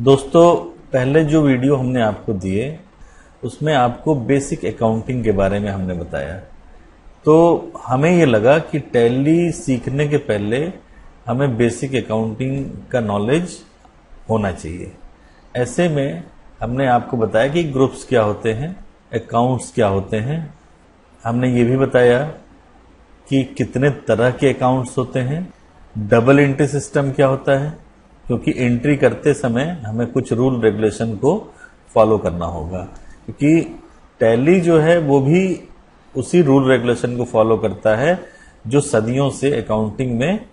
दोस्तों, पहले जो वीडियो हमने आपको दिए उसमें आपको बेसिक अकाउंटिंग के बारे में हमने बताया। तो हमें ये लगा कि टैली सीखने के पहले हमें बेसिक अकाउंटिंग का नॉलेज होना चाहिए। ऐसे में हमने आपको बताया कि ग्रुप्स क्या होते हैं, अकाउंट्स क्या होते हैं। हमने ये भी बताया कि कितने तरह के अकाउंट्स होते हैं, डबल एंट्री सिस्टम क्या होता है, क्योंकि एंट्री करते समय हमें कुछ रूल रेगुलेशन को फॉलो करना होगा, क्योंकि टैली जो है वो भी उसी रूल रेगुलेशन को फॉलो करता है जो सदियों से अकाउंटिंग में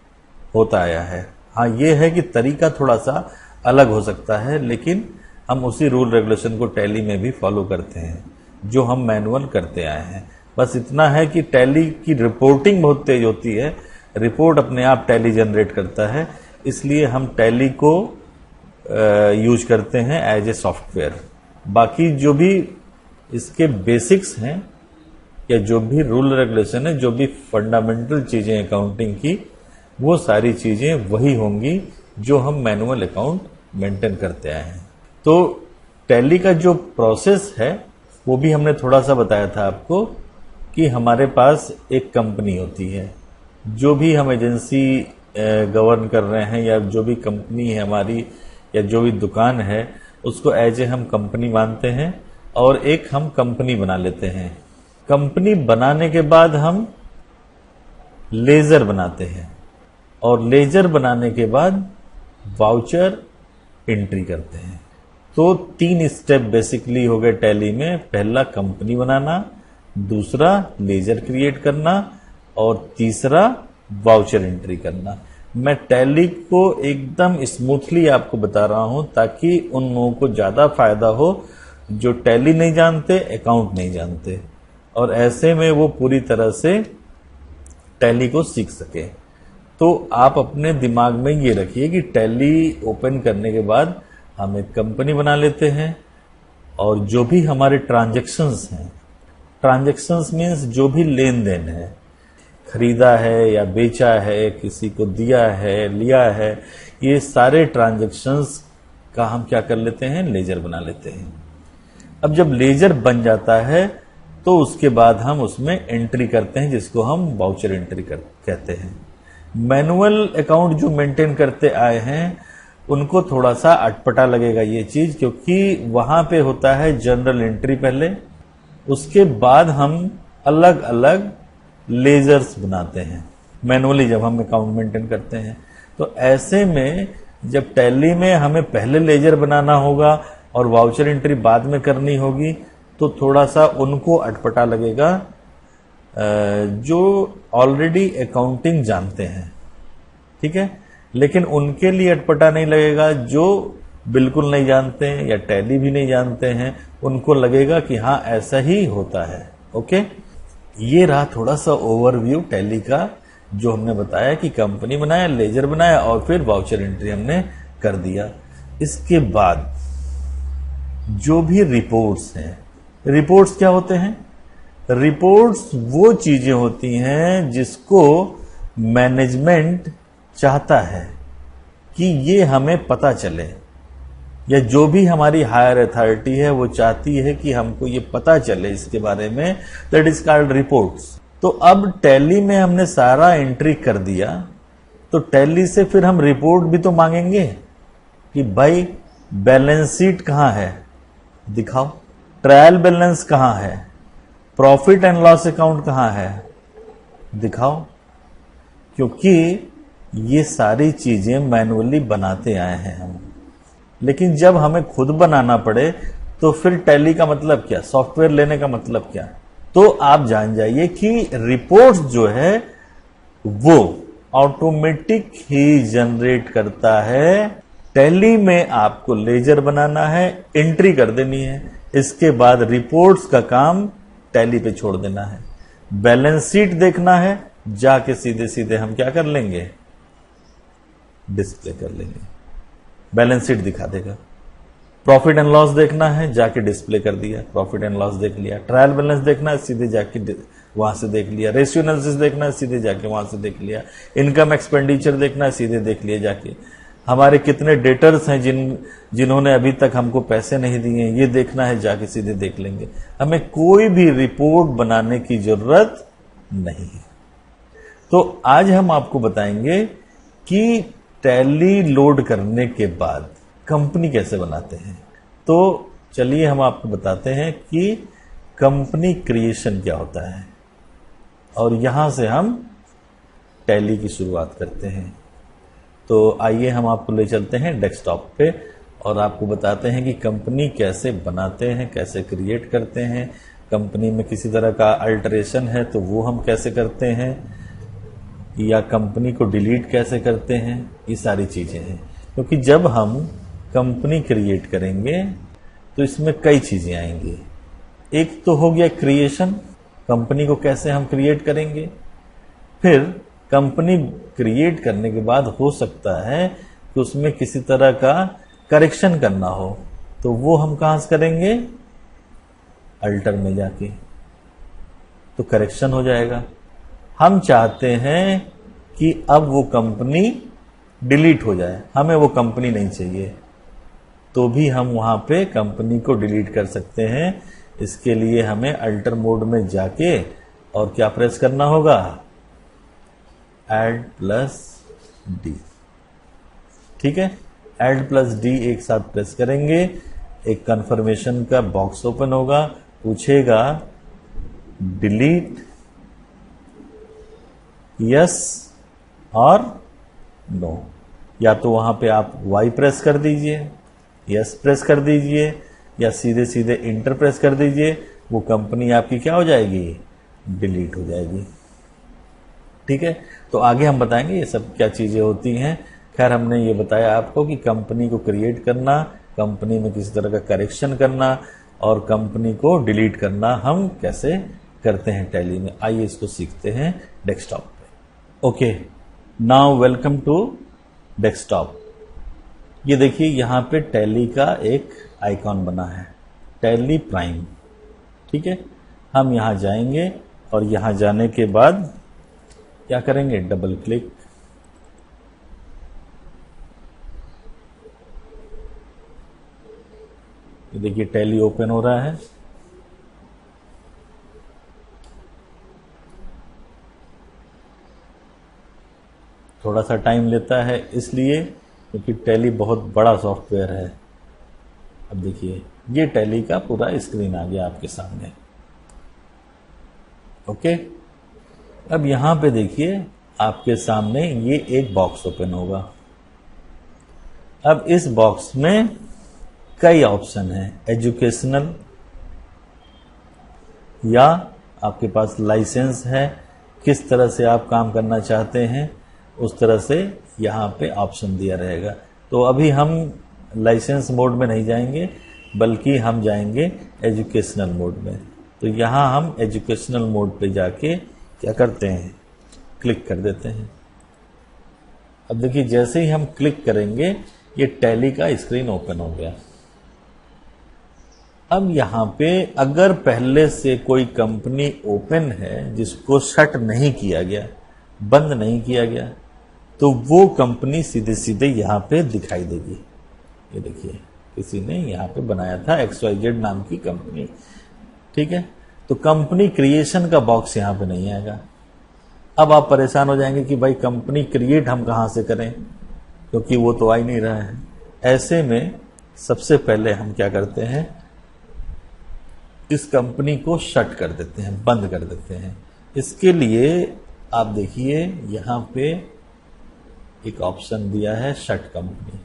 होता आया है। हाँ, ये है कि तरीका थोड़ा सा अलग हो सकता है, लेकिन हम उसी रूल रेगुलेशन को टैली में भी फॉलो करते हैं जो हम मैनुअल करते आए हैं। बस इतना है कि टैली की रिपोर्टिंग बहुत तेज होती है, रिपोर्ट अपने आप टैली जनरेट करता है, इसलिए हम टैली को यूज करते हैं एज ए सॉफ्टवेयर। बाकी जो भी इसके बेसिक्स हैं या जो भी रूल रेगुलेशन है, जो भी फंडामेंटल चीजें अकाउंटिंग की, वो सारी चीजें वही होंगी जो हम मैनुअल अकाउंट मेंटेन करते आए हैं। तो टैली का जो प्रोसेस है वो भी हमने थोड़ा सा बताया था आपको कि हमारे पास एक कंपनी होती है, जो भी हम एजेंसी गवर्न कर रहे हैं या जो भी कंपनी है हमारी या जो भी दुकान है, उसको एज ए हम कंपनी मानते हैं और एक हम कंपनी बना लेते हैं। कंपनी बनाने के बाद हम लेजर बनाते हैं और लेजर बनाने के बाद वाउचर एंट्री करते हैं। तो 3 स्टेप बेसिकली हो गए टैली में। पहला कंपनी बनाना, दूसरा लेजर क्रिएट करना और तीसरा वाउचर एंट्री करना। मैं टैली को एकदम स्मूथली आपको बता रहा हूं ताकि उन लोगों को ज्यादा फायदा हो जो टैली नहीं जानते, अकाउंट नहीं जानते, और ऐसे में वो पूरी तरह से टैली को सीख सके। तो आप अपने दिमाग में ये रखिए कि टैली ओपन करने के बाद हम एक कंपनी बना लेते हैं और जो भी हमारे ट्रांजैक्शंस हैं, ट्रांजैक्शंस मीन्स जो भी लेन देन है, खरीदा है या बेचा है, किसी को दिया है, लिया है, ये सारे ट्रांजैक्शंस का हम क्या कर लेते हैं, लेजर बना लेते हैं। अब जब लेजर बन जाता है तो उसके बाद हम उसमें एंट्री करते हैं जिसको हम वाउचर एंट्री कहते हैं। मैनुअल अकाउंट जो मेंटेन करते आए हैं उनको थोड़ा सा अटपटा लगेगा ये चीज, क्योंकि वहां पे होता है जनरल एंट्री पहले, उसके बाद हम अलग अलग लेजर्स बनाते हैं मैनुअली जब हम अकाउंट मेंटेन करते हैं। तो ऐसे में जब टैली में हमें पहले लेजर बनाना होगा और वाउचर एंट्री बाद में करनी होगी तो थोड़ा सा उनको अटपटा लगेगा जो ऑलरेडी अकाउंटिंग जानते हैं, ठीक है। लेकिन उनके लिए अटपटा नहीं लगेगा जो बिल्कुल नहीं जानते हैं या टैली भी नहीं जानते हैं, उनको लगेगा कि हाँ ऐसा ही होता है। ओके, ये रहा थोड़ा सा ओवरव्यू टैली का, जो हमने बताया कि कंपनी बनाया, लेजर बनाया और फिर वाउचर एंट्री हमने कर दिया। इसके बाद जो भी रिपोर्ट्स हैं, रिपोर्ट्स क्या होते हैं, रिपोर्ट्स वो चीजें होती हैं जिसको मैनेजमेंट चाहता है कि ये हमें पता चले, या जो भी हमारी हायर अथॉरिटी है वो चाहती है कि हमको ये पता चले इसके बारे में, दैट इज कॉल्ड रिपोर्ट्स। तो अब टैली में हमने सारा एंट्री कर दिया, तो टैली से फिर हम रिपोर्ट भी तो मांगेंगे कि भाई बैलेंस शीट कहां है, दिखाओ, ट्रायल बैलेंस कहां है, प्रॉफिट एंड लॉस अकाउंट कहां है, दिखाओ, क्योंकि ये सारी चीजें मैनुअली बनाते आए हैं हम। लेकिन जब हमें खुद बनाना पड़े तो फिर टैली का मतलब क्या, सॉफ्टवेयर लेने का मतलब क्या। तो आप जान जाइए कि रिपोर्ट्स जो है वो ऑटोमेटिक ही जनरेट करता है। टैली में आपको लेजर बनाना है, एंट्री कर देनी है, इसके बाद रिपोर्ट्स का काम टैली पे छोड़ देना है। बैलेंस शीट देखना है, जाके सीधे सीधे हम क्या कर लेंगे, डिस्प्ले कर लेंगे, बैलेंस शीट दिखा देगा। प्रॉफिट एंड लॉस देखना है, जाके डिस्प्ले कर दिया, प्रॉफिट एंड लॉस देख लिया। ट्रायल बैलेंस देखना है, सीधे जाके वहां से देख लिया। रेशियो एनालिसिस देखना है, सीधे जाके वहां से देख लिया। इनकम एक्सपेंडिचर देखना है, सीधे देख लिया जाके। हमारे कितने डेटर्स हैं जिन्होंने अभी तक हमको पैसे नहीं दिए, ये देखना है, जाके सीधे देख लेंगे। हमें कोई भी रिपोर्ट बनाने की जरूरत नहीं है। तो आज हम आपको बताएंगे कि टैली लोड करने के बाद कंपनी कैसे बनाते हैं। तो चलिए हम आपको बताते हैं कि कंपनी क्रिएशन क्या होता है, और यहां से हम टैली की शुरुआत करते हैं। तो आइए हम आपको ले चलते हैं डेस्कटॉप पे और आपको बताते हैं कि कंपनी कैसे बनाते हैं, कैसे क्रिएट करते हैं। कंपनी में किसी तरह का अल्टरेशन है तो वो हम कैसे करते हैं, या कंपनी को डिलीट कैसे करते हैं, ये सारी चीजें हैं। क्योंकि जब हम कंपनी क्रिएट करेंगे तो इसमें कई चीजें आएंगी। एक तो हो गया क्रिएशन, कंपनी को कैसे हम क्रिएट करेंगे। फिर कंपनी क्रिएट करने के बाद हो सकता है कि उसमें किसी तरह का करेक्शन करना हो, तो वो हम कहां से करेंगे, अल्टर में जाके, तो करेक्शन हो जाएगा। हम चाहते हैं कि अब वो कंपनी डिलीट हो जाए, हमें वो कंपनी नहीं चाहिए, तो भी हम वहां पे कंपनी को डिलीट कर सकते हैं। इसके लिए हमें अल्टर मोड में जाके और क्या प्रेस करना होगा, ऐड प्लस डी। ठीक है, ऐड प्लस डी एक साथ प्रेस करेंगे, एक कंफर्मेशन का बॉक्स ओपन होगा, पूछेगा डिलीट यस और नो। या तो वहां पे आप वाई प्रेस कर दीजिए, यस प्रेस कर दीजिए, या सीधे सीधे इंटर प्रेस कर दीजिए। वो कंपनी आपकी क्या हो जाएगी, डिलीट हो जाएगी। ठीक है, तो आगे हम बताएंगे ये सब क्या चीजें होती हैं। खैर, हमने ये बताया आपको कि कंपनी को क्रिएट करना, कंपनी में किसी तरह का करेक्शन करना और कंपनी को डिलीट करना हम कैसे करते हैं टैली में। आइए इसको सीखते हैं डेस्कटॉप पे। Okay, now welcome to desktop. ये देखिए यहाँ पे टैली का एक आइकॉन बना है, टैली प्राइम। ठीक है, हम यहाँ जाएंगे और यहाँ जाने के बाद क्या करेंगे, डबल क्लिक। ये देखिए टैली ओपन हो रहा है। थोड़ा सा टाइम लेता है इसलिए क्योंकि टैली बहुत बड़ा सॉफ्टवेयर है। अब देखिए ये टैली का पूरा स्क्रीन आ गया आपके सामने। ओके, अब यहां पे देखिए आपके सामने ये एक बॉक्स ओपन होगा। अब इस बॉक्स में कई ऑप्शन हैं, एजुकेशनल, या आपके पास लाइसेंस है, किस तरह से आप काम करना चाहते हैं उस तरह से यहां पे ऑप्शन दिया रहेगा। तो अभी हम लाइसेंस मोड में नहीं जाएंगे, बल्कि हम जाएंगे एजुकेशनल मोड में। तो यहां हम एजुकेशनल मोड पे जाके क्या करते हैं, क्लिक कर देते हैं। अब देखिए जैसे ही हम क्लिक करेंगे ये टैली का स्क्रीन ओपन हो गया। अब यहां पे अगर पहले से कोई कंपनी ओपन है जिसको शट नहीं किया गया, बंद नहीं किया गया, तो वो कंपनी सीधे सीधे यहां पे दिखाई देगी। ये देखिए किसी ने यहां पे बनाया था XYZ नाम की कंपनी। ठीक है, तो कंपनी क्रिएशन का बॉक्स यहां पे नहीं आएगा। अब आप परेशान हो जाएंगे कि भाई कंपनी क्रिएट हम कहां से करें, क्योंकि वो तो आ ही नहीं रहा है। ऐसे में सबसे पहले हम क्या करते हैं, इस कंपनी को शट कर देते हैं, बंद कर देते हैं। इसके लिए आप देखिए यहां पे एक ऑप्शन दिया है शट कंपनी।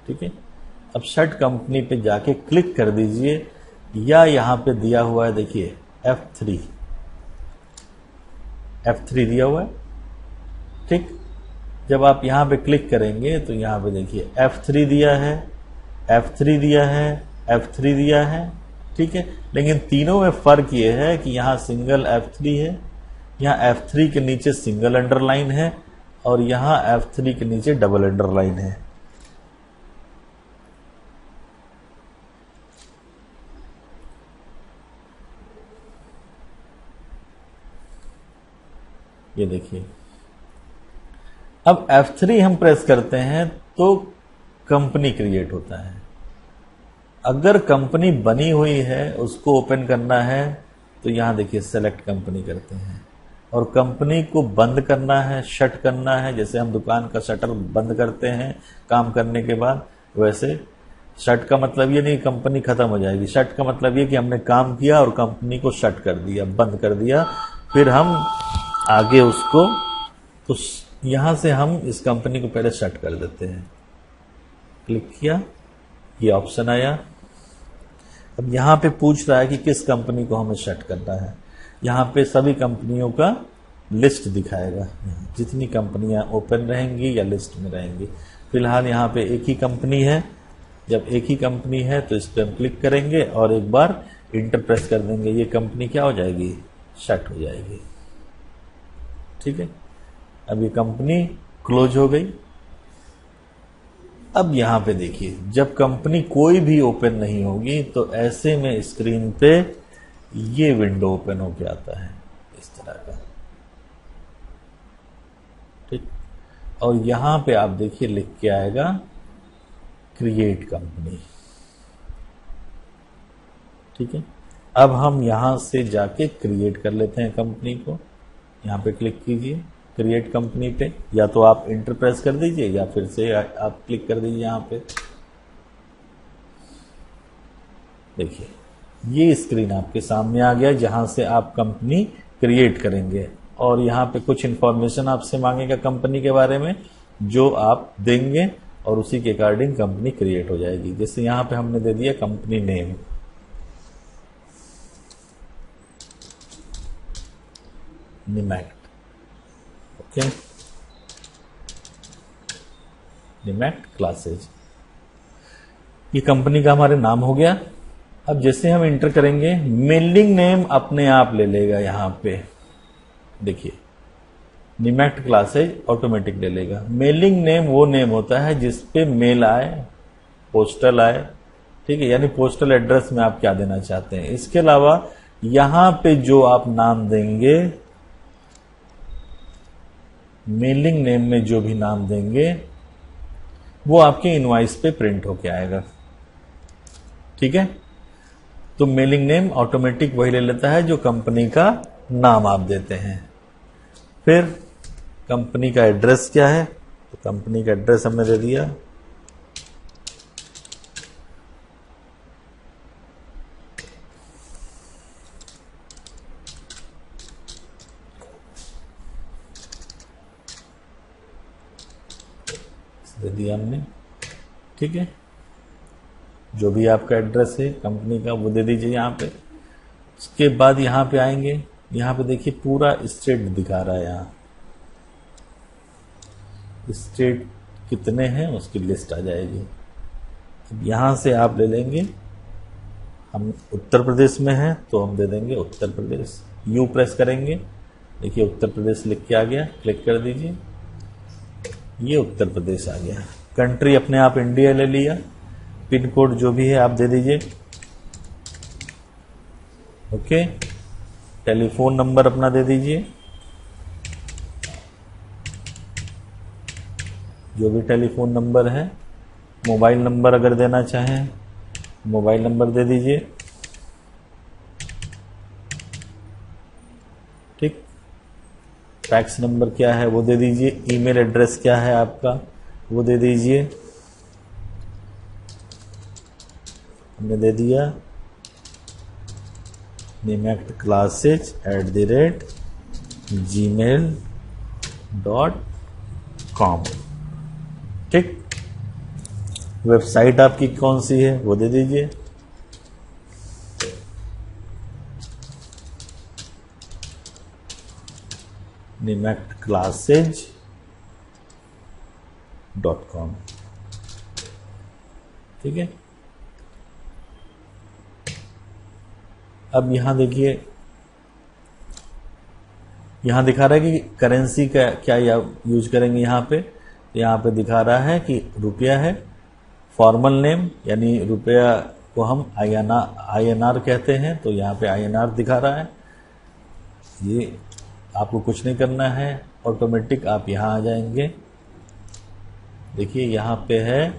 ठीक है, अब शट कंपनी पे जाके क्लिक कर दीजिए, या यहां पे दिया हुआ है देखिए F3 दिया हुआ है। ठीक, जब आप यहां पे क्लिक करेंगे तो यहां पे देखिए F3 दिया है, F3 दिया है, F3 दिया है। ठीक है, लेकिन तीनों में फर्क ये है कि यहां सिंगल F3 है, यहां F3 के नीचे सिंगल अंडरलाइन है, और यहां F3 के नीचे डबल अंडरलाइन है। ये देखिए, अब F3 हम प्रेस करते हैं तो कंपनी क्रिएट होता है। अगर कंपनी बनी हुई है उसको ओपन करना है तो यहां देखिए सेलेक्ट कंपनी करते हैं, और कंपनी को बंद करना है, शट करना है। जैसे हम दुकान का शटर बंद करते हैं काम करने के बाद, वैसे शट का मतलब ये नहीं कंपनी खत्म हो जाएगी। शट का मतलब ये कि हमने काम किया और कंपनी को शट कर दिया, बंद कर दिया। फिर हम आगे उसको, तो यहां से हम इस कंपनी को पहले शट कर देते हैं। क्लिक किया, ये ऑप्शन आया। अब यहां पे पूछ रहा है कि किस कंपनी को हमें शट करना है। यहां पे सभी कंपनियों का लिस्ट दिखाएगा, जितनी कंपनियां ओपन रहेंगी या लिस्ट में रहेंगी। फिलहाल यहां पे एक ही कंपनी है। जब एक ही कंपनी है तो इस पर हम क्लिक करेंगे और एक बार इंटर प्रेस कर देंगे। ये कंपनी क्या हो जाएगी, शट हो जाएगी। ठीक है, अब ये कंपनी क्लोज हो गई। अब यहां पे देखिए, जब कंपनी कोई भी ओपन नहीं होगी तो ऐसे में स्क्रीन पे ये विंडो ओपन होके आता है इस तरह का। ठीक, और यहां पे आप देखिए लिख के आएगा क्रिएट कंपनी। ठीक है, अब हम यहां से जाके क्रिएट कर लेते हैं कंपनी को। यहां पे क्लिक कीजिए क्रिएट कंपनी पे, या तो आप इंटर प्रेस कर दीजिए या फिर से आप क्लिक कर दीजिए यहां पे। देखिए ये स्क्रीन आपके सामने आ गया जहां से आप कंपनी क्रिएट करेंगे, और यहां पे कुछ इंफॉर्मेशन आपसे मांगेगा कंपनी के बारे में, जो आप देंगे और उसी के अकॉर्डिंग कंपनी क्रिएट हो जाएगी। जैसे यहां पे हमने दे दिया कंपनी नेम, निमैक्ट। ओके, निमैक्ट क्लासेज, ये कंपनी का हमारे नाम हो गया। अब जैसे हम इंटर करेंगे, मेलिंग नेम अपने आप ले लेगा। यहां पे देखिए निमैक्ट क्लासेज ऑटोमेटिक ले लेगा। मेलिंग नेम वो नेम होता है जिसपे मेल आए, पोस्टल आए। ठीक है, यानी पोस्टल एड्रेस में आप क्या देना चाहते हैं। इसके अलावा यहां पे जो आप नाम देंगे, मेलिंग नेम में जो भी नाम देंगे वो आपके इनवॉइस पे प्रिंट होके आएगा। ठीक है, तो मेलिंग नेम ऑटोमेटिक वही ले लेता है जो कंपनी का नाम आप देते हैं। फिर कंपनी का एड्रेस क्या है, तो कंपनी का एड्रेस हमने दे दिया। दे दिया हमने। ठीक है, जो भी आपका एड्रेस है कंपनी का वो दे दीजिए यहां पे। उसके बाद यहां पे आएंगे, यहां पे देखिए पूरा स्टेट दिखा रहा है। यहां स्टेट कितने हैं उसकी लिस्ट आ जाएगी। अब यहां से आप ले लेंगे, हम उत्तर प्रदेश में हैं तो हम दे देंगे उत्तर प्रदेश। यू प्रेस करेंगे, देखिए उत्तर प्रदेश लिख के आ गया। क्लिक कर दीजिए, ये उत्तर प्रदेश आ गया। कंट्री अपने आप इंडिया ले लिया। पिन कोड जो भी है आप दे दीजिए। ओके, टेलीफोन नंबर अपना दे दीजिए, जो भी टेलीफोन नंबर है। मोबाइल नंबर अगर देना चाहें मोबाइल नंबर दे दीजिए। ठीक, फैक्स नंबर क्या है वो दे दीजिए। ईमेल एड्रेस क्या है आपका वो दे दीजिए। हमने दे दिया nimact@gmail.com। ठीक, वेबसाइट आपकी कौन सी है वो दे दीजिए। nimactclasses.com। ठीक है, अब यहां देखिए, यहां दिखा रहा है कि करेंसी का क्या यूज करेंगे। यहां पे दिखा रहा है कि रुपया है। फॉर्मल नेम यानी रुपया को हम INR कहते हैं, तो यहां पे INR दिखा रहा है। ये आपको कुछ नहीं करना है, ऑटोमेटिक आप यहां आ जाएंगे देखिए यहाँ पे है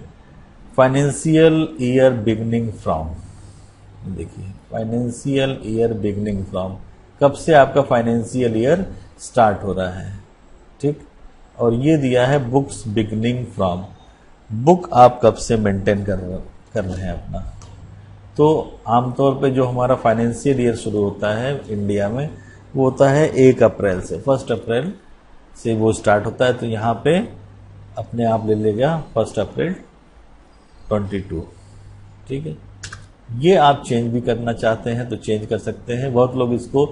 फाइनेंशियल ईयर बिगनिंग फ्रॉम, देखिए फाइनेंशियल ईयर बिगनिंग फ्रॉम, कब से आपका फाइनेंशियल ईयर स्टार्ट हो रहा है, ठीक। और ये दिया है बुक्स बिगनिंग फ्रॉम, बुक आप कब से मेंटेन कर रहे हैं अपना। तो आमतौर पे जो हमारा फाइनेंशियल ईयर शुरू होता है इंडिया में वो होता है 1 अप्रैल से, 1 अप्रैल से वो स्टार्ट होता है। तो यहाँ पे अपने आप ले लेगा 1 अप्रैल 22, ठीक है। ये आप चेंज भी करना चाहते हैं तो चेंज कर सकते हैं। बहुत लोग इसको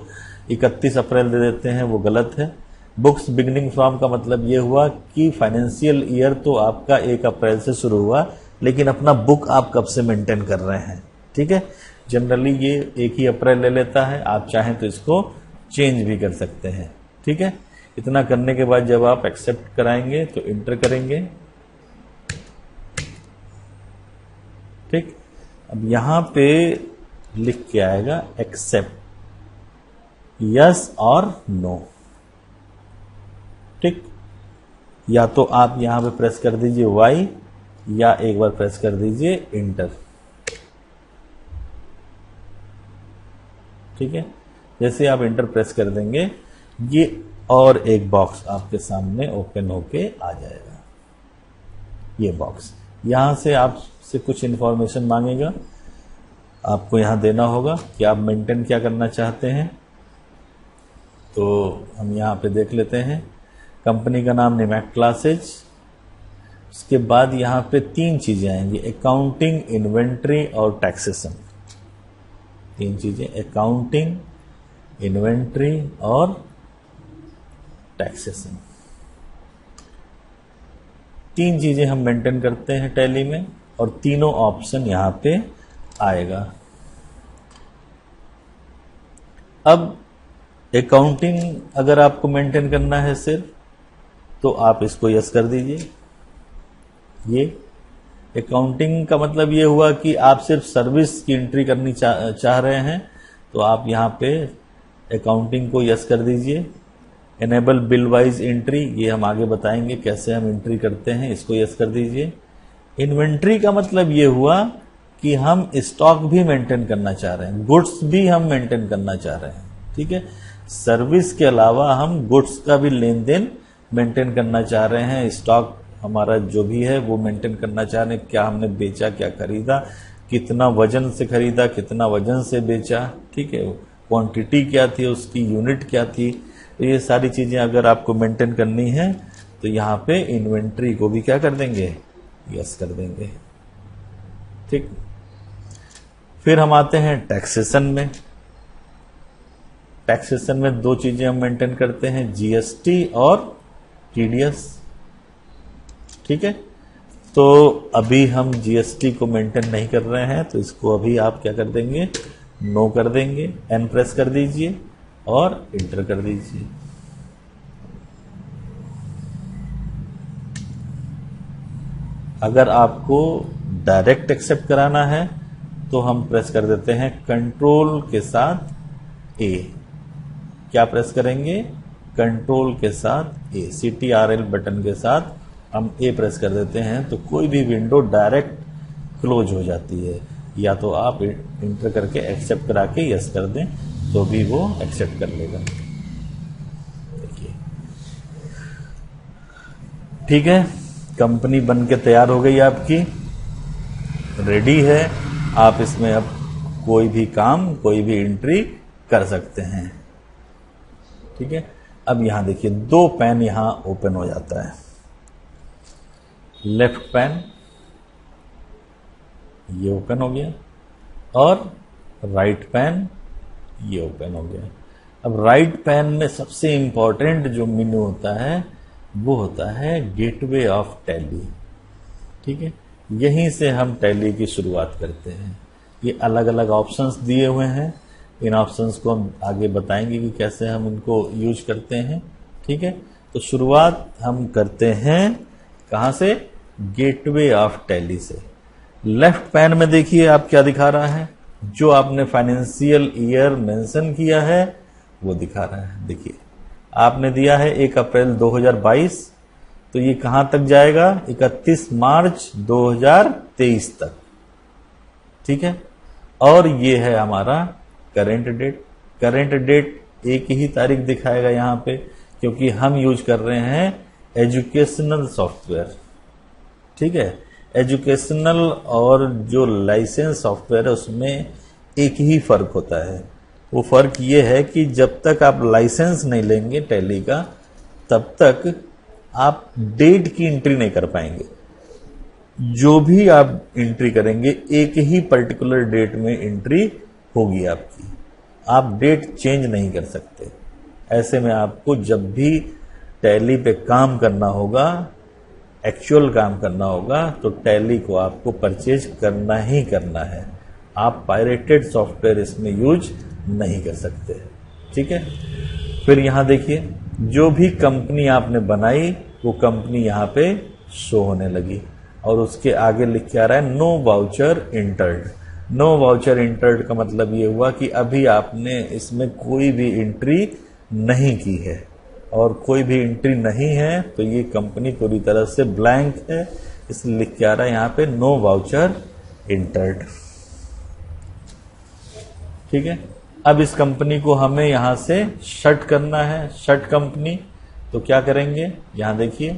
31 अप्रैल दे देते हैं, वो गलत है। बुक्स बिगनिंग फ्रॉम का मतलब ये हुआ कि फाइनेंशियल ईयर तो आपका 1 अप्रैल से शुरू हुआ, लेकिन अपना बुक आप कब से मेंटेन कर रहे हैं, ठीक है। जनरली ये 1 ही अप्रैल ले लेता है, आप चाहें तो इसको चेंज भी कर सकते हैं, ठीक है। इतना करने के बाद जब आप एक्सेप्ट कराएंगे तो इंटर करेंगे, ठीक। अब यहां पे लिख के आएगा एक्सेप्ट, यस और नो, ठीक। या तो आप यहां पे प्रेस कर दीजिए वाई, या एक बार प्रेस कर दीजिए इंटर, ठीक है। जैसे आप इंटर प्रेस कर देंगे ये और एक बॉक्स आपके सामने ओपन होके आ जाएगा। ये बॉक्स यहां से आपसे कुछ इंफॉर्मेशन मांगेगा, आपको यहां देना होगा कि आप मेंटेन क्या करना चाहते हैं। तो हम यहां पे देख लेते हैं, कंपनी का नाम निमैक क्लासेज। उसके बाद यहां पे 3 चीजें आएंगी, अकाउंटिंग, इन्वेंट्री और टैक्सेशन। 3 चीजें, अकाउंटिंग, इन्वेंट्री और टैक्सेशन। 3 चीजें हम मेंटेन करते हैं टैली में, और तीनों ऑप्शन यहां पे आएगा। अब अकाउंटिंग अगर आपको मेंटेन करना है सिर्फ, तो आप इसको यस कर दीजिए। ये अकाउंटिंग का मतलब ये हुआ कि आप सिर्फ सर्विस की एंट्री करनी चाह रहे हैं, तो आप यहाँ पे अकाउंटिंग को यस कर दीजिए। एनेबल बिल वाइज एंट्री, ये हम आगे बताएंगे कैसे हम एंट्री करते हैं, इसको यस कर दीजिए। इन्वेंट्री का मतलब ये हुआ कि हम स्टॉक भी मेंटेन करना चाह रहे हैं, गुड्स भी हम मेंटेन करना चाह रहे हैं, ठीक है। सर्विस के अलावा हम गुड्स का भी लेन देन मेंटेन करना चाह रहे हैं, स्टॉक हमारा जो भी है वो मेंटेन करना चाह रहे हैं, क्या हमने बेचा, क्या खरीदा, कितना वजन से खरीदा, कितना वजन से बेचा, ठीक है, क्वांटिटी क्या थी, उसकी यूनिट क्या थी। तो ये सारी चीजें अगर आपको मेंटेन करनी है तो यहाँ पे इन्वेंट्री को भी क्या कर देंगे, यस कर देंगे, ठीक। फिर हम आते हैं टैक्सेशन में। टैक्सेशन में 2 चीजें हम मेंटेन करते हैं, जीएसटी और टीडीएस, ठीक है। तो अभी हम जीएसटी को मेंटेन नहीं कर रहे हैं, तो इसको अभी आप क्या कर देंगे, नो कर देंगे, एन प्रेस कर दीजिए और इंटर कर दीजिए। अगर आपको डायरेक्ट एक्सेप्ट कराना है तो हम प्रेस कर देते हैं कंट्रोल के साथ ए। क्या प्रेस करेंगे, कंट्रोल के साथ ए, CTRL बटन के साथ हम ए प्रेस कर देते हैं, तो कोई भी विंडो डायरेक्ट क्लोज हो जाती है। या तो आप इंटर करके एक्सेप्ट करा के यस कर दें तो भी वो एक्सेप्ट कर लेगा, देखिए, ठीक है। कंपनी बन के तैयार हो गई आपकी, रेडी है। आप इसमें अब कोई भी काम, कोई भी एंट्री कर सकते हैं, ठीक है। अब यहां देखिए 2 पैन यहां ओपन हो जाता है, लेफ्ट पैन ये ओपन हो गया और राइट पैन ये ओपन हो गया। अब राइट पैन में सबसे इंपॉर्टेंट जो मेन्यू होता है वो होता है गेटवे ऑफ टैली, ठीक है। यहीं से हम टैली की शुरुआत करते हैं। ये अलग अलग ऑप्शंस दिए हुए हैं, इन ऑप्शंस को हम आगे बताएंगे कि कैसे हम इनको यूज करते हैं, ठीक है। तो शुरुआत हम करते हैं कहां से, गेटवे ऑफ टैली से। लेफ्ट पैन में देखिए आप क्या दिखा रहा है, जो आपने फाइनेंशियल ईयर मेंशन किया है वो दिखा रहा है। देखिए आपने दिया है 1 अप्रैल 2022, तो ये कहां तक जाएगा? 31 मार्च 2023 तक। ठीक है, और ये है हमारा करेंट डेट। करेंट डेट एक ही तारीख दिखाएगा यहां पे, क्योंकि हम यूज कर रहे हैं एजुकेशनल सॉफ्टवेयर। ठीक है, एजुकेशनल और जो लाइसेंस सॉफ्टवेयर है उसमें एक ही फर्क होता है। वो फर्क ये है कि जब तक आप लाइसेंस नहीं लेंगे टैली का, तब तक आप डेट की एंट्री नहीं कर पाएंगे। जो भी आप एंट्री करेंगे एक ही पर्टिकुलर डेट में एंट्री होगी आपकी, आप डेट चेंज नहीं कर सकते। ऐसे में आपको जब भी टैली पे काम करना होगा, एक्चुअल काम करना होगा, तो टैली को आपको परचेज करना ही करना है। आप पायरेटेड सॉफ्टवेयर इसमें यूज नहीं कर सकते। ठीक है, फिर यहां देखिए, जो भी कंपनी आपने बनाई वो कंपनी यहां पे शो होने लगी, और उसके आगे लिख के आ रहा है no voucher entered. No voucher entered का मतलब ये हुआ कि अभी आपने इसमें कोई भी एंट्री नहीं की है, और कोई भी एंट्री नहीं है तो ये कंपनी पूरी तरह से ब्लैंक है, इसलिए लिख के आ रहा है यहां पे नो वाउचर इंटर्ड। ठीक है, अब इस कंपनी को हमें यहां से शट करना है, शट कंपनी। तो क्या करेंगे? यहां देखिए,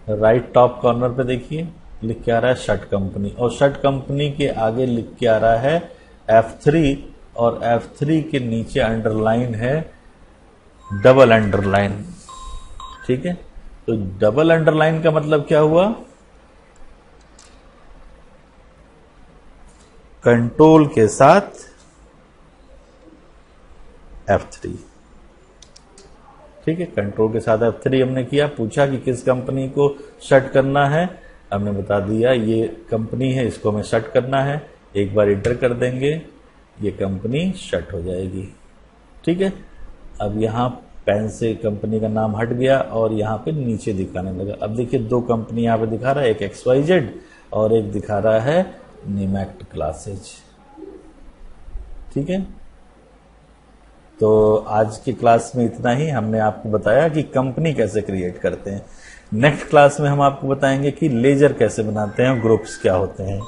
राइट टॉप कॉर्नर पे देखिए लिख के आ रहा है शट कंपनी, और शट कंपनी के आगे लिख के आ रहा है F3, और F3 के नीचे अंडरलाइन है डबल अंडरलाइन। ठीक है, तो डबल अंडरलाइन का मतलब क्या हुआ? कंट्रोल के साथ F3। ठीक है, कंट्रोल के साथ F3 हमने किया। पूछा कि किस कंपनी को शट करना है, हमने बता दिया ये कंपनी है, इसको हमें शट करना है। एक बार इंटर कर देंगे, ये कंपनी शट हो जाएगी। ठीक है, अब यहाँ पेन से कंपनी का नाम हट गया और यहाँ पे नीचे दिखाने लगा। अब देखिए, दो कंपनी यहाँ पे दिखा रहा है, एक XYZ और एक दिखा रहा है निमैक्ट क्लासेज। ठीक है, तो आज की क्लास में इतना ही। हमने आपको बताया कि कंपनी कैसे क्रिएट करते हैं। नेक्स्ट क्लास में हम आपको बताएंगे कि लेजर कैसे बनाते हैं, ग्रुप्स क्या होते हैं।